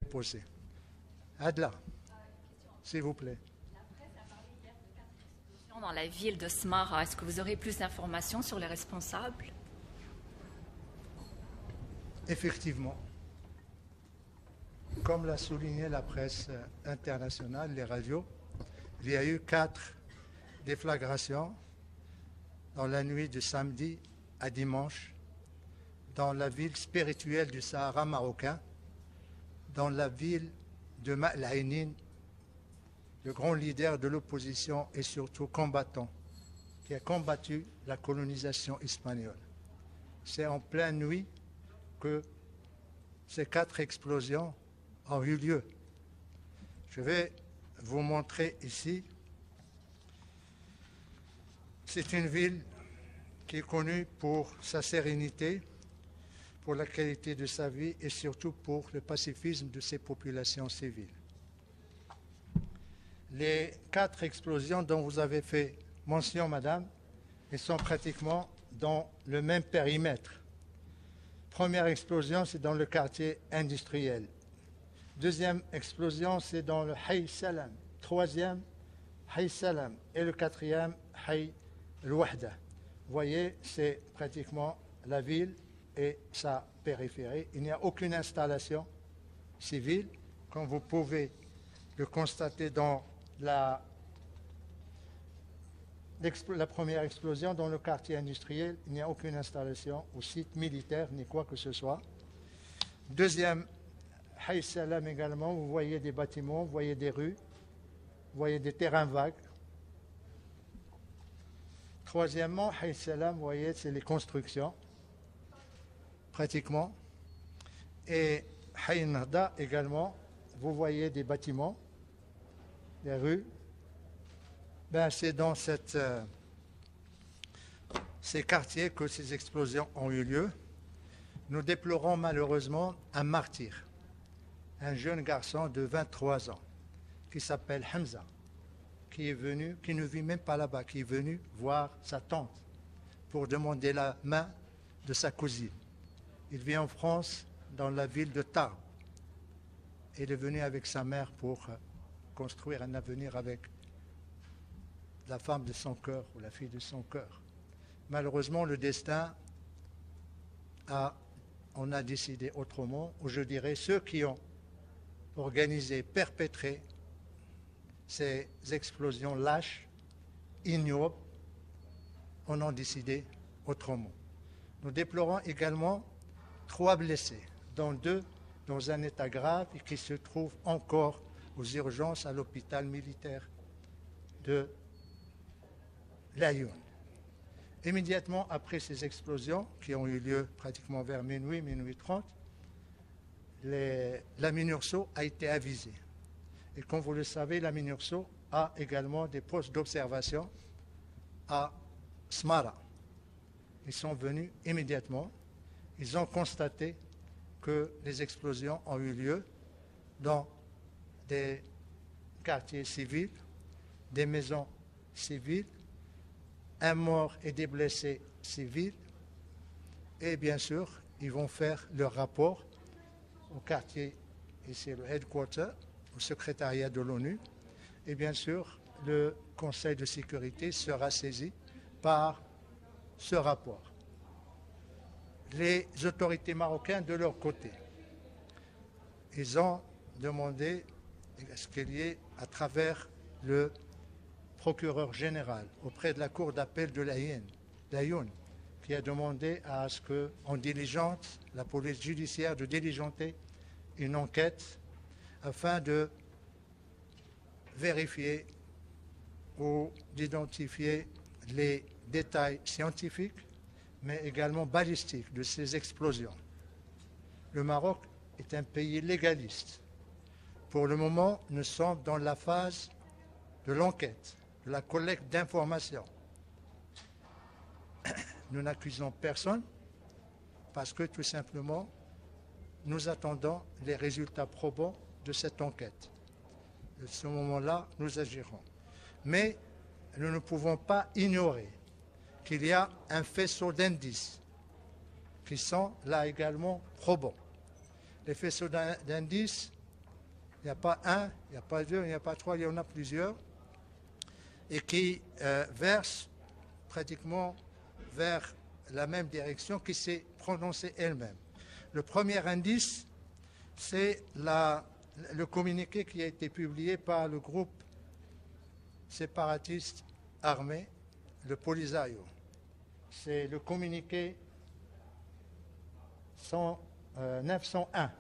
Posé. Adla, s'il vous plaît. La presse a parlé hier de 4 explosions dans la ville de Smara. Est-ce que vous aurez plus d'informations sur les responsables? Effectivement, comme l'a souligné la presse internationale, les radios, il y a eu 4 déflagrations dans la nuit de samedi à dimanche dans la ville spirituelle du Sahara marocain, dans la ville de Ma'l-Ainin, le grand leader de l'opposition et surtout combattant, qui a combattu la colonisation espagnole. C'est en pleine nuit que ces 4 explosions ont eu lieu. Je vais vous montrer ici. C'est une ville qui est connue pour sa sérénité, pour la qualité de sa vie et surtout pour le pacifisme de ses populations civiles. Les 4 explosions dont vous avez fait mention, madame, elles sont pratiquement dans le même périmètre. Première explosion, c'est dans le quartier industriel. Deuxième explosion, c'est dans le Hay Salam. Troisième, Hay Salam. Et le quatrième, Hay Al-Wahda. Vous voyez, c'est pratiquement la ville et sa périphérie. Il n'y a aucune installation civile, comme vous pouvez le constater dans la première explosion dans le quartier industriel. Il n'y a aucune installation ou site militaire ni quoi que ce soit. Deuxième, Hay Salam également, vous voyez des bâtiments, vous voyez des rues, vous voyez des terrains vagues. Troisièmement, Hay Salam, vous voyez, c'est les constructions, pratiquement. Et Hay Nahda également, vous voyez des bâtiments, des rues. Ben, c'est dans ces quartiers que ces explosions ont eu lieu. Nous déplorons malheureusement un martyr, un jeune garçon de 23 ans qui s'appelle Hamza, qui est venu, qui ne vit même pas là-bas, qui est venu voir sa tante pour demander la main de sa cousine. Il vit en France, dans la ville de Tarbes. Il est venu avec sa mère pour construire un avenir avec la femme de son cœur ou la fille de son cœur. Malheureusement, le destin on a décidé autrement, ou je dirais ceux qui ont organisé, perpétré ces explosions lâches, ignobles, on a décidé autrement. Nous déplorons également 3 blessés, dont 2 dans un état grave et qui se trouvent encore aux urgences à l'hôpital militaire de Laayoune. Immédiatement après ces explosions, qui ont eu lieu pratiquement vers minuit, minuit 30, la MINURSO a été avisée. Et comme vous le savez, la MINURSO a également des postes d'observation à Smara. Ils sont venus immédiatement. Ils ont constaté que les explosions ont eu lieu dans des quartiers civils, des maisons civiles, un mort et des blessés civils. Et bien sûr, ils vont faire leur rapport au quartier, ici le headquarter, au secrétariat de l'ONU. Et bien sûr, le Conseil de sécurité sera saisi par ce rapport. Les autorités marocaines, de leur côté, ils ont demandé à ce qu'il y ait, à travers le procureur général, auprès de la cour d'appel de Laayoune, qui a demandé à ce qu'on diligente, la police judiciaire de diligenter une enquête afin de vérifier ou d'identifier les détails scientifiques, mais également balistiques de ces explosions. Le Maroc est un pays légaliste. Pour le moment, nous sommes dans la phase de l'enquête, de la collecte d'informations. Nous n'accusons personne parce que tout simplement, nous attendons les résultats probants de cette enquête. À ce moment-là, nous agirons. Mais nous ne pouvons pas ignorer qu'il y a un faisceau d'indices qui sont là également probants. Les faisceaux d'indices Il n'y a pas un, il n'y a pas deux, il n'y a pas trois, il y en a plusieurs, et qui versent pratiquement vers la même direction, qui s'est prononcée elle-même. Le premier indice, c'est le communiqué qui a été publié par le groupe séparatiste armé, le Polisario. C'est le communiqué 901,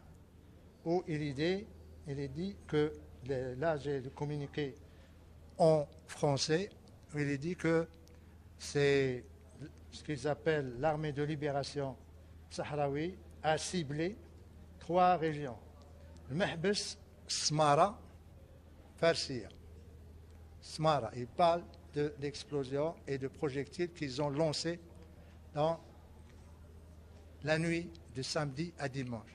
où il est dit que, là j'ai le communiqué en français, où il est dit que c'est ce qu'ils appellent l'armée de libération sahraoui a ciblé 3 régions. Le Mehbes, Smara, Farsiya. Smara, il parle de l'explosion et de projectiles qu'ils ont lancés dans la nuit de samedi à dimanche.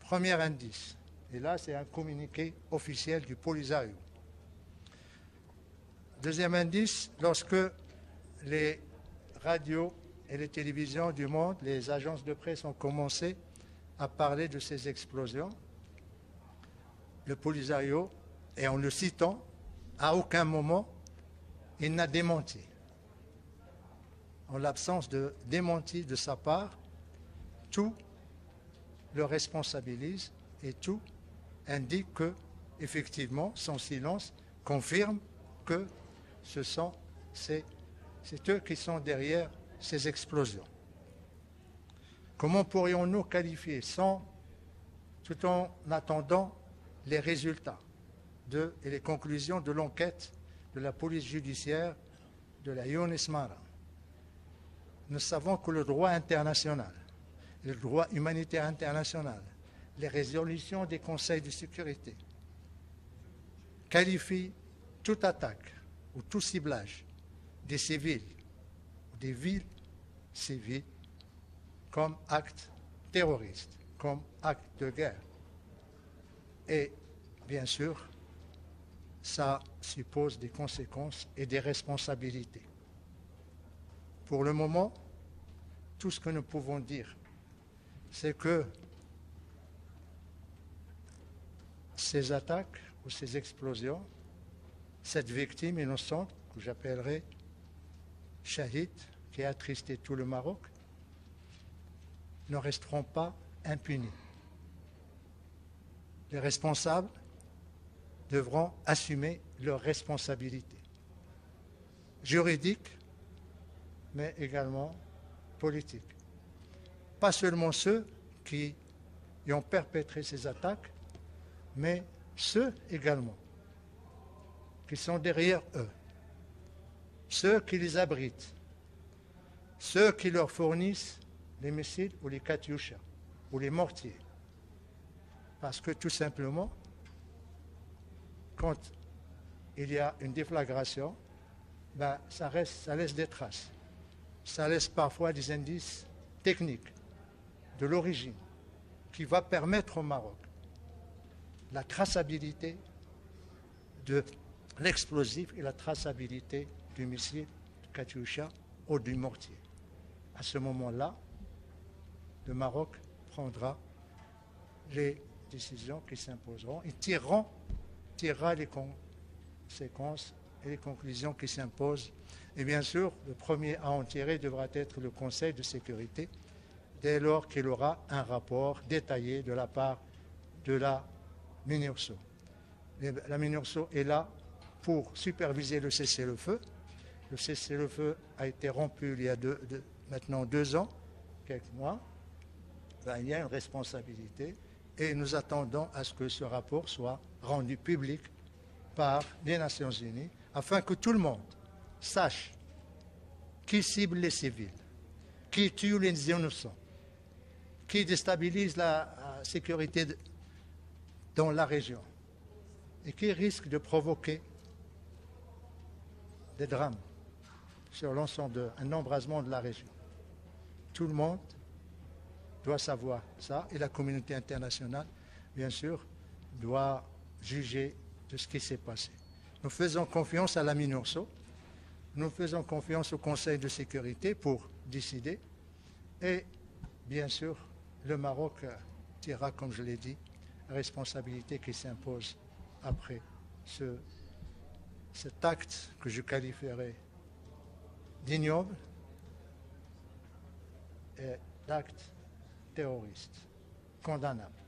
Premier indice. Et là, c'est un communiqué officiel du Polisario. Deuxième indice, lorsque les radios et les télévisions du monde, les agences de presse ont commencé à parler de ces explosions, le Polisario, et en le citant, à aucun moment, il n'a démenti. En l'absence de démenti de sa part, tout le responsabilise et tout indique que, effectivement, son silence confirme que c'est eux qui sont derrière ces explosions. Comment pourrions-nous qualifier tout en attendant les résultats et les conclusions de l'enquête de la police judiciaire de la Younes Mara? Nous savons que le droit international, le droit humanitaire international, les résolutions des conseils de sécurité qualifient toute attaque ou tout ciblage des civils ou des villes civiles comme acte terroriste, comme acte de guerre. Et bien sûr, ça suppose des conséquences et des responsabilités. Pour le moment, tout ce que nous pouvons dire, c'est que ces attaques ou ces explosions, cette victime innocente, que j'appellerai Shahid, qui a attristé tout le Maroc, ne resteront pas impunis. Les responsables devront assumer leurs responsabilités juridiques, mais également politiques. Pas seulement ceux qui ont perpétré ces attaques, mais ceux également qui sont derrière eux, ceux qui les abritent, ceux qui leur fournissent les missiles ou les katyushas ou les mortiers. Parce que tout simplement, quand il y a une déflagration, ça laisse des traces. Ça laisse parfois des indices techniques de l'origine qui va permettre au Maroc la traçabilité de l'explosif et la traçabilité du missile, du katyusha ou du mortier. À ce moment-là, le Maroc prendra les décisions qui s'imposeront et tirera les conséquences et les conclusions qui s'imposent. Et bien sûr, le premier à en tirer devra être le Conseil de sécurité, dès lors qu'il aura un rapport détaillé de la part de la MINURSO. La MINURSO est là pour superviser le cessez-le-feu. Le cessez-le-feu a été rompu il y a maintenant 2 ans, quelques mois. Il y a une responsabilité et nous attendons à ce que ce rapport soit rendu public par les Nations Unies afin que tout le monde sache qui cible les civils, qui tue les innocents, qui déstabilise la sécurité dans la région et qui risque de provoquer des drames sur l'ensemble d'un embrasement de la région. Tout le monde doit savoir ça et la communauté internationale, bien sûr, doit juger de ce qui s'est passé. Nous faisons confiance à la MINURSO, nous faisons confiance au Conseil de sécurité pour décider et, bien sûr, le Maroc tirera, comme je l'ai dit, responsabilité qui s'impose après cet acte que je qualifierais d'ignoble et d'acte terroriste, condamnable.